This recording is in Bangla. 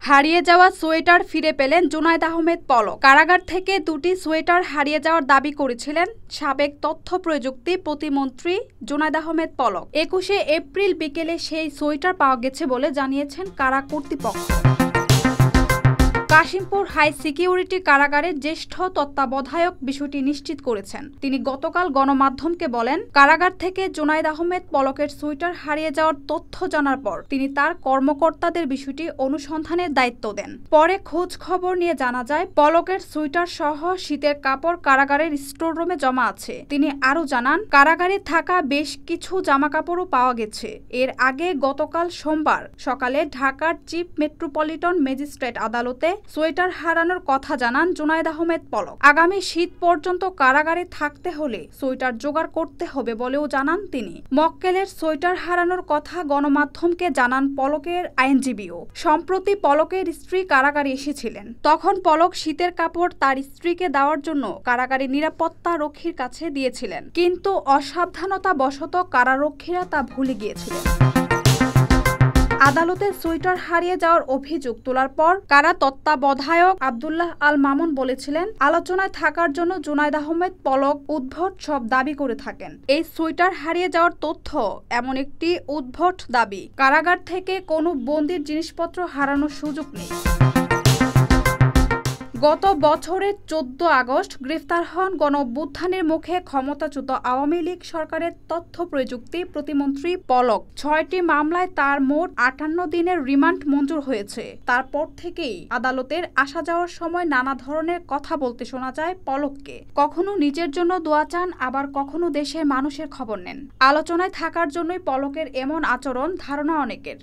হারিয়ে যাওয়া সোয়েটার ফিরে পেলেন জুনায়েদ আহমেদ পলক। কারাগার থেকে দুটি সোয়েটার হারিয়ে যাওয়ার দাবি করেছিলেন সাবেক তথ্য প্রযুক্তি প্রতিমন্ত্রী জুনায়েদ আহমেদ পলক। ২১শে এপ্রিল বিকেলে সেই সোয়েটার পাওয়া গেছে বলে জানিয়েছেন কারা কর্তৃপক্ষ। কাশিমপুর হাই সিকিউরিটি কারাগারের জ্যেষ্ঠ তত্ত্বাবধায়ক বিষয়টি নিশ্চিত করেছেন। তিনি গতকাল গণমাধ্যমকে বলেন, কারাগার থেকে জুনায়েদ আহমেদ পলকের সোয়েটার হারিয়ে যাওয়ার তথ্য জানার পর তিনি তার কর্মকর্তাদের বিষয়টি অনুসন্ধানের দায়িত্ব দেন। পরে খোঁজ খবর নিয়ে জানা যায়, পলকের সোয়েটার সহ শীতের কাপড় কারাগারের স্টোর রুমে জমা আছে। তিনি আরও জানান, কারাগারে থাকা বেশ কিছু জামাকাপড়ও পাওয়া গেছে। এর আগে গতকাল সোমবার সকালে ঢাকার চিফ মেট্রোপলিটন ম্যাজিস্ট্রেট আদালতে সোয়েটার হারানোর কথা জানান জুনায়েদ আহমেদ পলক। আগামী শীত পর্যন্ত কারাগারে থাকতে হলে সোয়েটার জোগাড় করতে হবে বলেও জানান তিনি। মক্কেলের সোয়েটার হারানোর কথা গণমাধ্যমকে জানান পলকের আইনজীবীও। সম্প্রতি পলকের স্ত্রী কারাগারে এসেছিলেন। তখন পলক শীতের কাপড় তার স্ত্রীকে দেওয়ার জন্য কারাগারের নিরাপত্তা রক্ষীর কাছে দিয়েছিলেন, কিন্তু অসাবধানতাবশত কারারক্ষীরা তা ভুলে গিয়েছিলেন। আদালতে সোয়েটার হারিয়ে যাওয়ার অভিযোগ তোলার পর কারা তত্ত্বাবধায়ক আব্দুল্লাহ আল মামুন বলেছিলেন, আলোচনায় থাকার জন্য জুনায়েদ আহমেদ পলক উদ্ভট সব দাবি করে থাকেন। এই সোয়েটার হারিয়ে যাওয়ার তথ্য এমন একটি উদ্ভট দাবি। কারাগার থেকে কোনো বন্দির জিনিসপত্র হারানোর সুযোগ নেই। গত বছরের ১৪ আগস্ট গ্রেফতার হন গণঅভ্যুত্থানের মুখে ক্ষমতাচ্যুত আওয়ামী লীগ সরকারের তথ্য প্রযুক্তি প্রতিমন্ত্রী পলক। ৬টি মামলায় তার মোট ৫৮ দিনের রিমান্ড মঞ্জুর হয়েছে। তারপর থেকেই আদালতের আসা যাওয়ার সময় নানা ধরনের কথা বলতে শোনা যায় পলককে। কখনো নিজের জন্য দোয়া চান, আবার কখনো দেশের মানুষের খবর নেন। আলোচনায় থাকার জন্যই পলকের এমন আচরণ ধারণা অনেকের।